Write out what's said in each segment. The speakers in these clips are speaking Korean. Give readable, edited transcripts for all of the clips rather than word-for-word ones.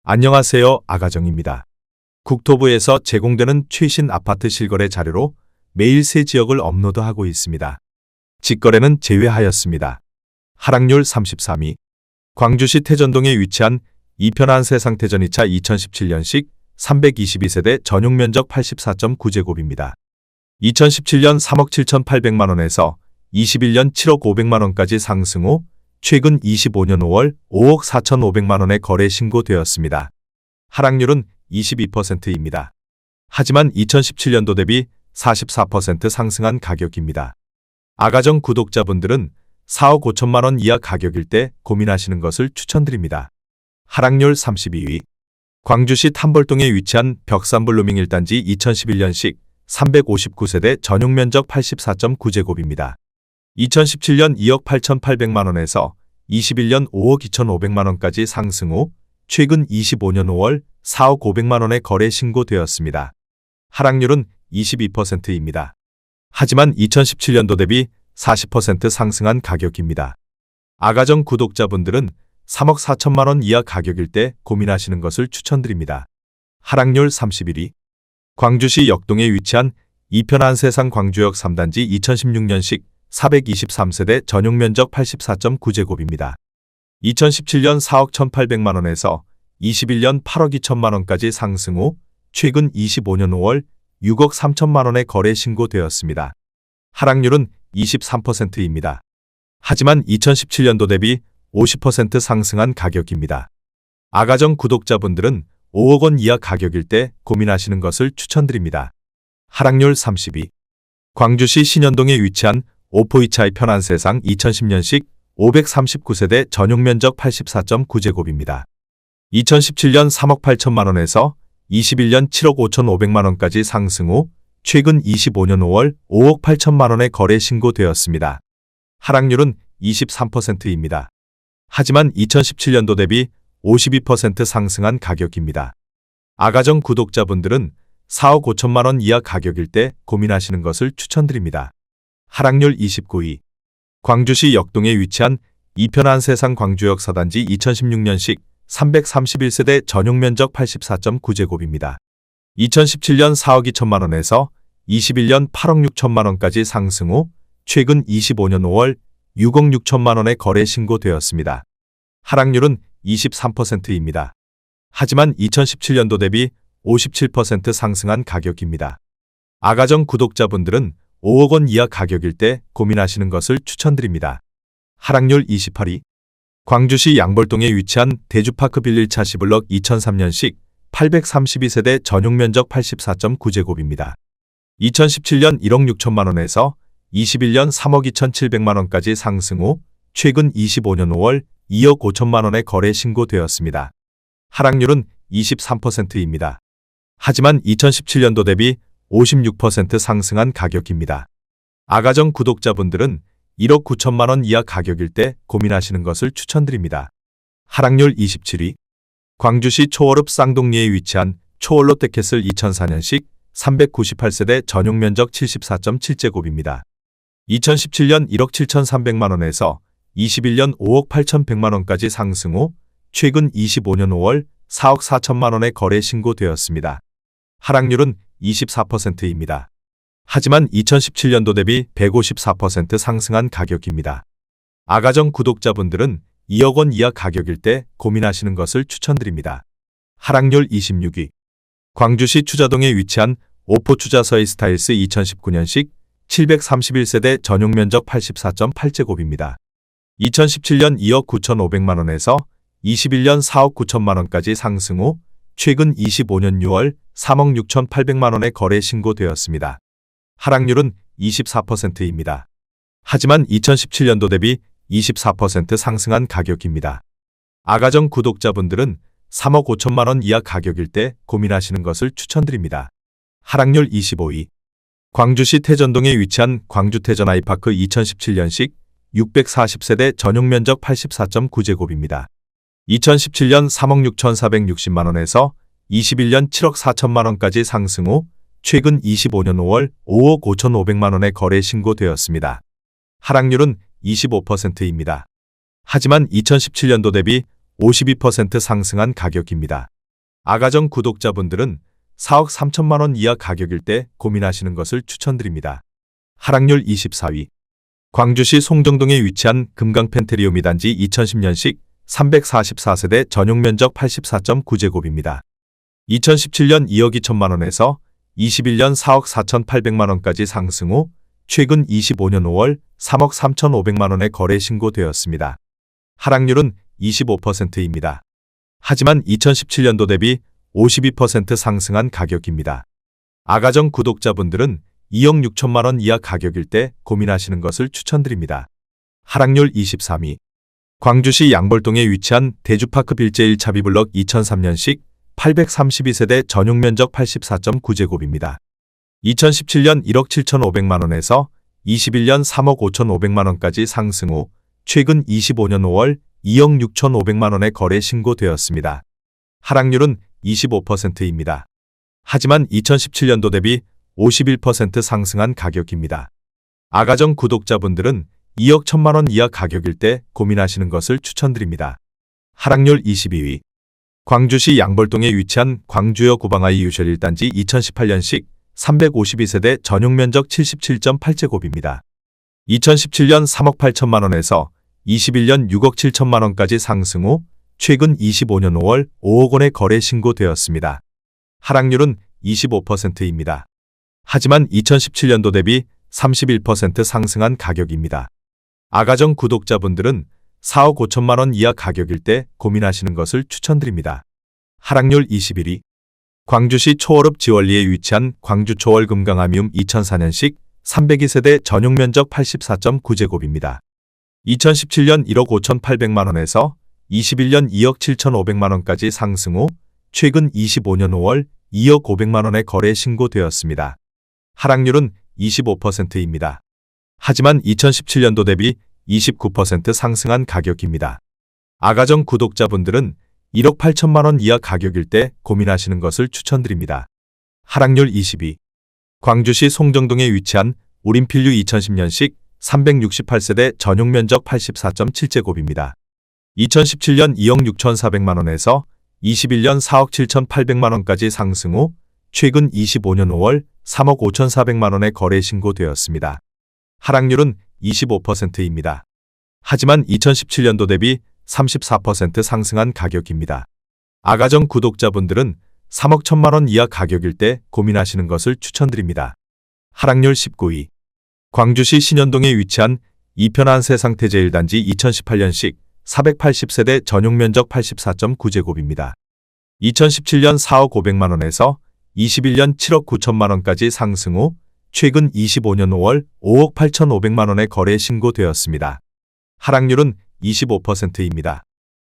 안녕하세요. 아가정입니다. 국토부에서 제공되는 최신 아파트 실거래 자료로 매일 새 지역을 업로드하고 있습니다. 직거래는 제외하였습니다. 하락률 33위. 광주시 태전동에 위치한 이편한 세상 태전 2차 2017년식 322세대 전용 면적 84.9제곱입니다. 2017년 3억 7,800만원에서 21년 7억 500만원까지 상승 후 최근 25년 5월 5억 4,500만원에 거래 신고되었습니다. 하락률은 22%입니다. 하지만 2017년도 대비 44% 상승한 가격입니다. 아가정 구독자분들은 4억 5천만원 이하 가격일 때 고민하시는 것을 추천드립니다. 하락률 32위. 광주시 탐벌동에 위치한 벽산블루밍 1단지 2011년식 359세대 전용 면적 84.9제곱입니다. 2017년 2억 8,800만원에서 21년 5억 2,500만원까지 상승 후 최근 25년 5월 4억 500만원에 거래 신고되었습니다. 하락률은 22%입니다. 하지만 2017년도 대비 40% 상승한 가격입니다. 아가정 구독자분들은 3억 4천만원 이하 가격일 때 고민하시는 것을 추천드립니다. 하락률 31위. 광주시 역동에 위치한 이편한 세상 광주역 3단지 2016년식 423세대 전용 면적 84.9제곱입니다. 2017년 4억 1,800만원에서 21년 8억 2천만원까지 상승 후 최근 25년 5월 6억 3천만원에 거래 신고되었습니다. 하락률은 23%입니다. 하지만 2017년도 대비 50% 상승한 가격입니다. 아가정 구독자분들은 5억 원 이하 가격일 때 고민하시는 것을 추천드립니다. 하락률 30위. 광주시 신현동에 위치한 오포이차이 편한 세상 2010년식 539세대 전용 면적 84.9제곱입니다. 2017년 3억 8천만원에서 21년 7억 5,500만원까지 상승 후 최근 25년 5월 5억 8천만원에 거래 신고되었습니다. 하락률은 23%입니다. 하지만 2017년도 대비 52% 상승한 가격입니다. 아가정 구독자분들은 4억 5천만원 이하 가격일 때 고민하시는 것을 추천드립니다. 하락률 29위. 광주시 역동에 위치한 이편한 세상 광주역 4단지 2016년식 331세대 전용 면적 84.9제곱입니다. 2017년 4억 2천만원에서 21년 8억 6천만원까지 상승 후 최근 25년 5월 6억 6천만원에 거래 신고되었습니다. 하락률은 23%입니다. 하지만 2017년도 대비 57% 상승한 가격입니다. 아가정 구독자분들은 5억 원 이하 가격일 때 고민하시는 것을 추천드립니다. 하락률 28위. 광주시 양벌동에 위치한 대주파크 빌릴 차시블럭 2003년식 832세대 전용 면적 84.9제곱입니다. 2017년 1억 6천만원에서 21년 3억 2,700만원까지 상승 후 최근 25년 5월 2억 5천만원에 거래 신고되었습니다. 하락률은 23%입니다. 하지만 2017년도 대비 56% 상승한 가격입니다. 아가정 구독자분들은 1억 9천만원 이하 가격일 때 고민하시는 것을 추천드립니다. 하락률 27위. 광주시 초월읍 쌍동리에 위치한 초월롯데캐슬 2004년식 398세대 전용 면적 74.7제곱입니다. 2017년 1억 7,300만원에서 21년 5억 8,100만원까지 상승 후 최근 25년 5월 4억 4천만원에 거래 신고되었습니다. 하락률은 24%입니다. 하지만 2017년도 대비 154% 상승한 가격입니다. 아가정 구독자분들은 2억 원 이하 가격일 때 고민하시는 것을 추천드립니다. 하락률 26위. 광주시 추자동에 위치한 오포추자서의 스타일스 2019년식 731세대 전용 면적 84.8제곱입니다. 2017년 2억 9,500만원에서 21년 4억 9천만원까지 상승 후 최근 25년 6월 3억 6,800만원에 거래 신고되었습니다. 하락률은 24%입니다. 하지만 2017년도 대비 24% 상승한 가격입니다. 아가정 구독자분들은 3억 5천만원 이하 가격일 때 고민하시는 것을 추천드립니다. 하락률 25위. 광주시 태전동에 위치한 광주태전 아이파크 2017년식 640세대 전용 면적 84.9제곱입니다. 2017년 3억 6,460만원에서 21년 7억 4천만원까지 상승 후 최근 25년 5월 5억 5,500만원에 거래 신고되었습니다. 하락률은 25%입니다. 하지만 2017년도 대비 52% 상승한 가격입니다. 아가정 구독자분들은 4억 3천만 원 이하 가격일 때 고민하시는 것을 추천드립니다. 하락률 24위. 광주시 송정동에 위치한 금강펜테리움이 단지 2010년식 344세대 전용 면적 84.9제곱입니다. 2017년 2억 2천만 원에서 21년 4억 4,800만 원까지 상승 후 최근 25년 5월 3억 3,500만 원에 거래 신고되었습니다. 하락률은 25%입니다. 하지만 2017년도 대비 52% 상승한 가격입니다. 아가정 구독자분들은 2억 6천만 원 이하 가격일 때 고민하시는 것을 추천드립니다. 하락률 23위. 광주시 양벌동에 위치한 대주파크 빌제 1차 B블럭 2003년식 832세대 전용 면적 84.9제곱입니다. 2017년 1억 7,500만 원에서 21년 3억 5,500만 원까지 상승 후 최근 25년 5월 2억 6,500만 원에 거래 신고되었습니다. 하락률은 25%입니다. 하지만 2017년도 대비 51% 상승한 가격입니다. 아가정 구독자분들은 2억 1천만 원 이하 가격일 때 고민하시는 것을 추천드립니다. 하락률 22위. 광주시 양벌동에 위치한 광주역 구방아이 유셜 1단지 2018년식 352세대 전용 면적 77.8제곱입니다. 2017년 3억 8천만 원에서 21년 6억 7천만 원까지 상승 후 최근 25년 5월 5억 원에 거래 신고되었습니다. 하락률은 25%입니다. 하지만 2017년도 대비 31% 상승한 가격입니다. 아가정 구독자분들은 4억 5천만 원 이하 가격일 때 고민하시는 것을 추천드립니다. 하락률 21위. 광주시 초월읍 지월리에 위치한 광주 초월 금강아미움 2004년식 302세대 전용 면적 84.9제곱입니다. 2017년 1억 5,800만 원에서 21년 2억 7,500만 원까지 상승 후 최근 25년 5월 2억 500만 원에 거래 신고되었습니다. 하락률은 25%입니다. 하지만 2017년도 대비 29% 상승한 가격입니다. 아가정 구독자분들은 1억 8천만 원 이하 가격일 때 고민하시는 것을 추천드립니다. 하락률 22. 광주시 송정동에 위치한 우림필류 2010년식 368세대 전용 면적 84.7제곱입니다. 2017년 2억 6,400만 원에서 21년 4억 7,800만 원까지 상승 후 최근 25년 5월 3억 5,400만 원에 거래 신고되었습니다. 하락률은 25%입니다. 하지만 2017년도 대비 34% 상승한 가격입니다. 아가정 구독자분들은 3억 1천만 원 이하 가격일 때 고민하시는 것을 추천드립니다. 하락률 19위. 광주시 신현동에 위치한 이편한 세상태제 1단지 2018년식 480세대 전용 면적 84.9제곱입니다. 2017년 4억 500만 원에서 21년 7억 9천만 원까지 상승 후 최근 25년 5월 5억 8,500만 원에 거래 신고되었습니다. 하락률은 25%입니다.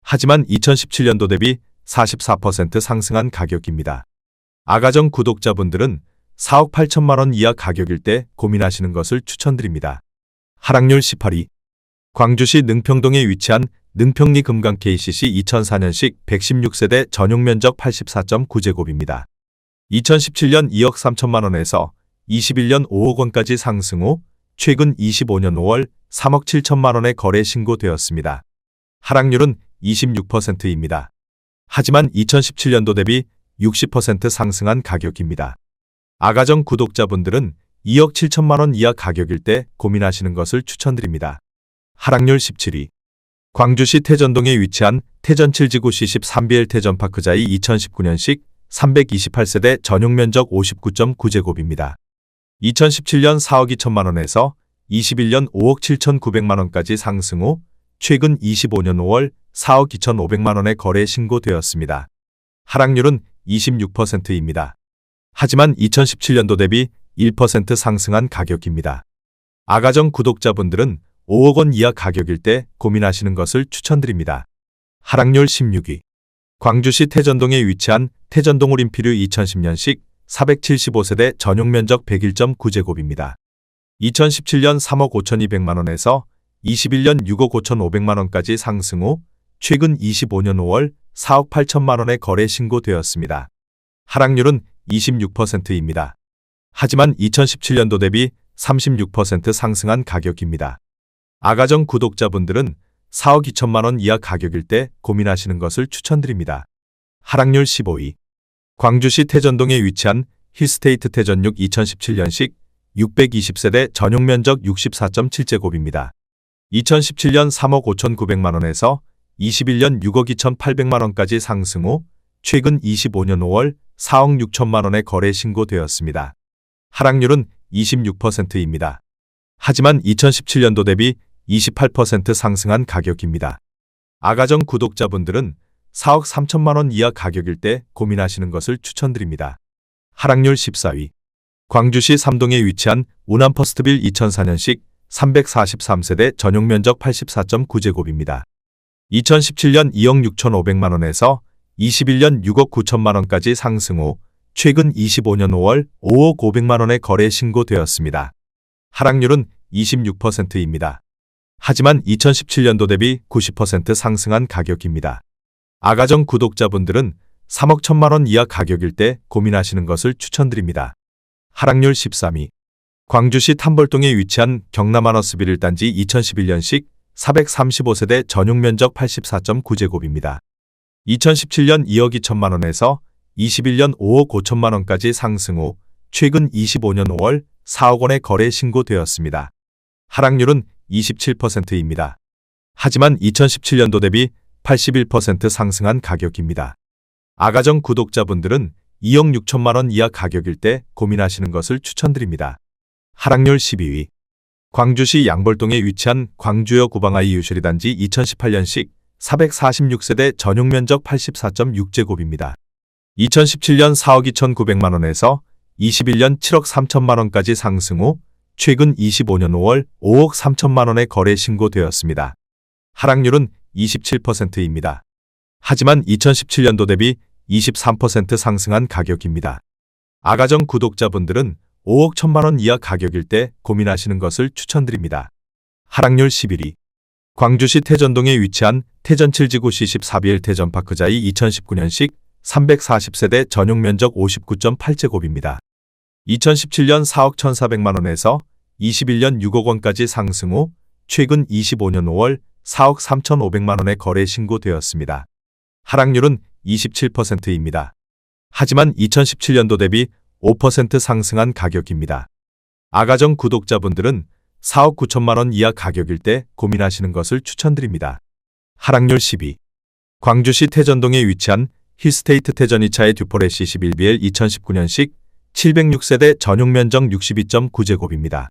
하지만 2017년도 대비 44% 상승한 가격입니다. 아가정 구독자분들은 4억 8천만 원 이하 가격일 때 고민하시는 것을 추천드립니다. 하락률 18위. 광주시 능평동에 위치한 능평리 금강 KCC 2004년식 116세대 전용 면적 84.9제곱입니다. 2017년 2억 3천만 원에서 21년 5억 원까지 상승 후 최근 25년 5월 3억 7천만 원에 거래 신고되었습니다. 하락률은 26%입니다. 하지만 2017년도 대비 60% 상승한 가격입니다. 아가정 구독자분들은 2억 7천만 원 이하 가격일 때 고민하시는 것을 추천드립니다. 하락률 17위. 광주시 태전동에 위치한 태전 7지구 C13BL 태전파크자이 2019년식 328세대 전용 면적 59.9제곱입니다. 2017년 4억 2천만 원에서 21년 5억 7,900만 원까지 상승 후 최근 25년 5월 4억 2,500만 원에 거래 신고되었습니다. 하락률은 26%입니다. 하지만 2017년도 대비 1% 상승한 가격입니다. 아가정 구독자분들은 5억 원 이하 가격일 때 고민하시는 것을 추천드립니다. 하락률 16위. 광주시 태전동에 위치한 태전동 우림필류 2010년식 475세대 전용 면적 101.9제곱입니다. 2017년 3억 5,200만 원에서 21년 6억 5,500만 원까지 상승 후 최근 25년 5월 4억 8천만 원에 거래 신고되었습니다. 하락률은 26%입니다. 하지만 2017년도 대비 36% 상승한 가격입니다. 아가정 구독자분들은 4억 2천만 원 이하 가격일 때 고민하시는 것을 추천드립니다. 하락률 15위. 광주시 태전동에 위치한 힐스테이트 태전 6 2017년식 620세대 전용 면적 64.7제곱입니다. 2017년 3억 5,900만 원에서 21년 6억 2,800만 원까지 상승 후 최근 25년 5월 4억 6천만 원에 거래 신고되었습니다. 하락률은 26%입니다. 하지만 2017년도 대비 28% 상승한 가격입니다. 아가정 구독자분들은 4억 3천만 원 이하 가격일 때 고민하시는 것을 추천드립니다. 하락률 14위. 광주시 삼동에 위치한 우남퍼스트빌 2004년식 343세대 전용 면적 84.9제곱입니다. 2017년 2억 6,500만 원에서 21년 6억 9천만 원까지 상승 후 최근 25년 5월 5억 500만 원에 거래 신고되었습니다. 하락률은 26%입니다. 하지만 2017년도 대비 90% 상승한 가격입니다. 아가정 구독자분들은 3억 1천만 원 이하 가격일 때 고민하시는 것을 추천드립니다. 하락률 13위. 광주시 탐벌동에 위치한 경남하너스빌 1단지 2011년식 435세대 전용 면적 84.9제곱입니다. 2017년 2억 2천만 원에서 21년 5억 5천만 원까지 상승 후 최근 25년 5월 4억 원에 거래 신고되었습니다. 하락률은 27%입니다. 하지만 2017년도 대비 81% 상승한 가격입니다. 아가정 구독자분들은 2억 6천만 원 이하 가격일 때 고민하시는 것을 추천드립니다. 하락률 12위. 광주시 양벌동에 위치한 광주역 구방아이 유실이 단지 2018년식 446세대 전용 면적 84.6제곱입니다. 2017년 4억 2,900만 원에서 21년 7억 3천만 원까지 상승 후 최근 25년 5월 5억 3천만 원에 거래 신고되었습니다. 하락률은 27%입니다. 하지만 2017년도 대비 23% 상승한 가격입니다. 아가정 구독자분들은 5억 1천만 원 이하 가격일 때 고민하시는 것을 추천드립니다. 하락률 11위. 광주시 태전동에 위치한 태전 7지구 C14BL 태전파크자이 2019년식 340세대 전용 면적 59.8제곱입니다. 2017년 4억 1,400만 원에서 21년 6억 원까지 상승 후 최근 25년 5월 4억 3,500만 원에 거래 신고되었습니다. 하락률은 27%입니다. 하지만 2017년도 대비 5% 상승한 가격입니다. 아가정 구독자분들은 4억 9천만 원 이하 가격일 때 고민하시는 것을 추천드립니다. 하락률 10위. 광주시 태전동에 위치한 힐스테이트 태전 2차의 듀포레시 11BL 2019년식 706세대 전용 면적 62.9제곱입니다.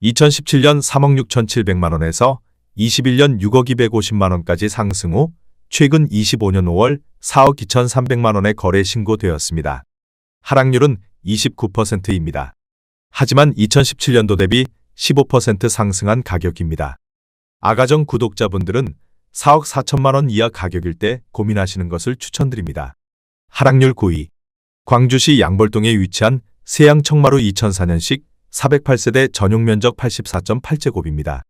2017년 3억 6,700만 원에서 21년 6억 250만 원까지 상승 후 최근 25년 5월 4억 2,300만 원에 거래 신고되었습니다. 하락률은 29%입니다. 하지만 2017년도 대비 15% 상승한 가격입니다. 아가정 구독자분들은 4억 4천만 원 이하 가격일 때 고민하시는 것을 추천드립니다. 하락률 9위. 광주시 양벌동에 위치한 세양 청마루 2004년식 408세대 전용 면적 84.8제곱입니다.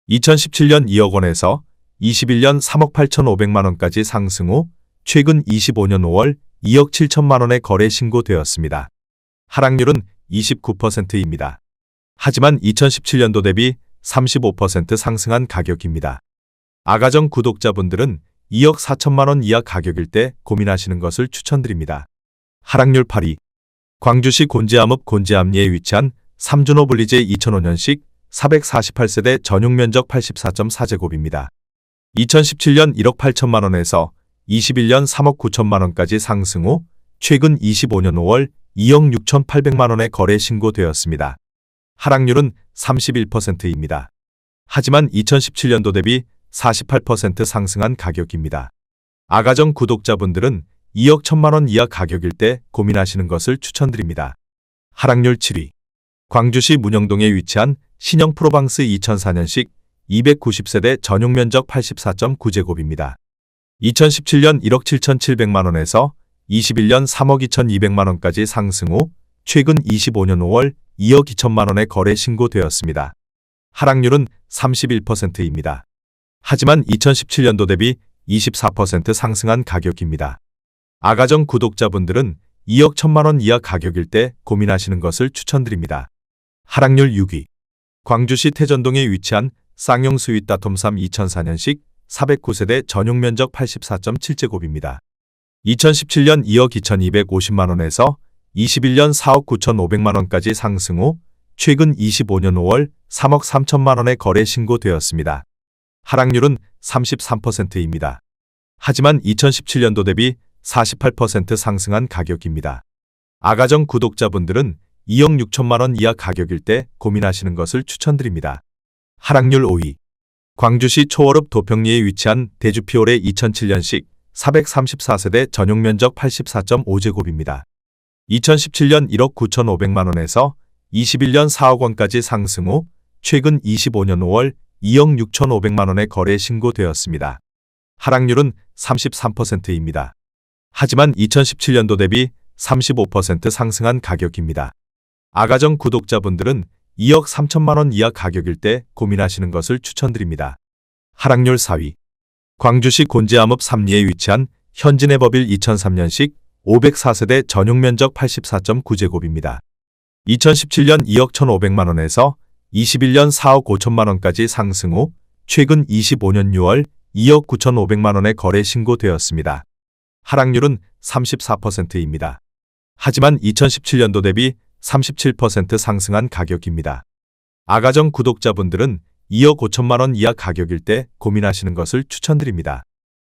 2017년 2억 원에서 21년 3억 8,500만 원까지 상승 후 최근 25년 5월 2억 7천만 원에 거래 신고되었습니다. 하락률은 29%입니다. 하지만 2017년도 대비 35% 상승한 가격입니다. 아가정 구독자분들은 2억 4천만 원 이하 가격일 때 고민하시는 것을 추천드립니다. 하락률 8위. 광주시 곤지암읍 곤지암리에 위치한 삼준호 블리제 2005년식 448세대 전용 면적 84.4제곱입니다. 2017년 1억 8천만 원에서 21년 3억 9천만 원까지 상승 후 최근 25년 5월 2억 6,800만 원에 거래 신고되었습니다. 하락률은 31%입니다. 하지만 2017년도 대비 48% 상승한 가격입니다. 아가정 구독자분들은 2억 1천만 원 이하 가격일 때 고민하시는 것을 추천드립니다. 하락률 7위. 광주시 문영동에 위치한 신영 프로방스 2004년식 290세대 전용 면적 84.9제곱입니다. 2017년 1억 7,700만 원에서 21년 3억 2,200만 원까지 상승 후 최근 25년 5월 2억 2천만 원에 거래 신고되었습니다. 하락률은 31%입니다. 하지만 2017년도 대비 24% 상승한 가격입니다. 아가정 구독자분들은 2억 1천만 원 이하 가격일 때 고민하시는 것을 추천드립니다. 하락률 6위. 광주시 태전동에 위치한 쌍용 스윗 다톰3 2004년식 409세대 전용 면적 84.7제곱입니다. 2017년 2억 2,250만원에서 21년 4억 9,500만원까지 상승 후 최근 25년 5월 3억 3천만원에 거래 신고되었습니다. 하락률은 33%입니다. 하지만 2017년도 대비 48% 상승한 가격입니다. 아가정 구독자분들은 2억 6천만원 이하 가격일 때 고민하시는 것을 추천드립니다. 하락률 5위. 광주시 초월읍 도평리에 위치한 대주피올의 2007년식 434세대 전용 면적 84.5제곱입니다. 2017년 1억 9,500만원에서 21년 4억 원까지 상승 후 최근 25년 5월 2억 6,500만원에 거래 신고되었습니다. 하락률은 33%입니다. 하지만 2017년도 대비 35% 상승한 가격입니다. 아가정 구독자분들은 2억 3천만원 이하 가격일 때 고민하시는 것을 추천드립니다. 하락률 4위. 광주시 곤지암읍 삼리에 위치한 현진의 법일 2003년식 504세대 전용 면적 84.9제곱입니다. 2017년 2억 1,500만원에서 21년 4억 5천만원까지 상승 후 최근 25년 6월 2억 9,500만원에 거래 신고되었습니다. 하락률은 34%입니다. 하지만 2017년도 대비 37% 상승한 가격입니다. 아가정 구독자분들은 2억 5천만원 이하 가격일 때 고민하시는 것을 추천드립니다.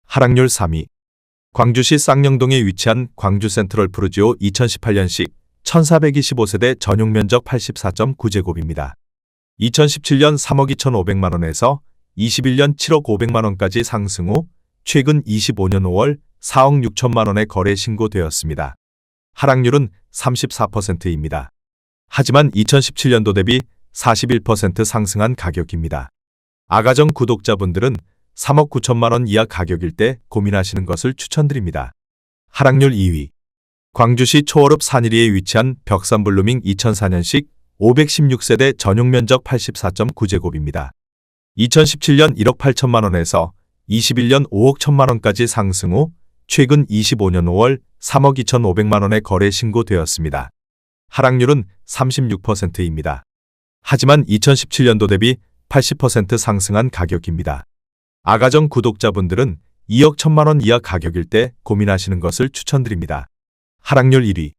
하락률 3위. 광주시 쌍용동에 위치한 광주 센트럴 푸르지오 2018년식 1425세대 전용 면적 84.9제곱입니다. 2017년 3억 2,500만원에서 21년 7억 500만원까지 상승 후 최근 25년 5월 4억 6천만원에 거래 신고되었습니다. 하락률은 34%입니다. 하지만 2017년도 대비 41% 상승한 가격입니다. 아가정 구독자분들은 3억 9천만원 이하 가격일 때 고민하시는 것을 추천드립니다. 하락률 2위. 광주시 초월읍 산일리에 위치한 벽산블루밍 2004년식 516세대 전용 면적 84.9제곱입니다. 2017년 1억 8천만원에서 21년 5억 1천만원까지 상승 후 최근 25년 5월 3억 2,500만원에 거래 신고되었습니다. 하락률은 36%입니다. 하지만 2017년도 대비 80% 상승한 가격입니다. 아가정 구독자분들은 2억 1천만원 이하 가격일 때 고민하시는 것을 추천드립니다. 하락률 1위.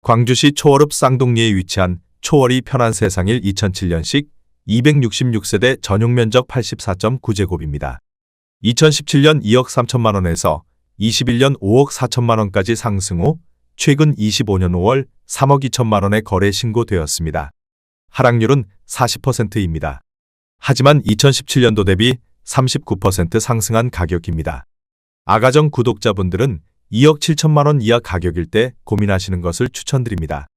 광주시 초월읍 쌍동리에 위치한 초월이 편한 세상일 2007년식 266세대 전용 면적 84.9제곱입니다. 2017년 2억 3천만원에서 21년 5억 4천만원까지 상승 후 최근 25년 5월 3억 2천만원에 거래 신고되었습니다. 하락률은 40%입니다. 하지만 2017년도 대비 39% 상승한 가격입니다. 아가정 구독자분들은 2억 7천만원 이하 가격일 때 고민하시는 것을 추천드립니다.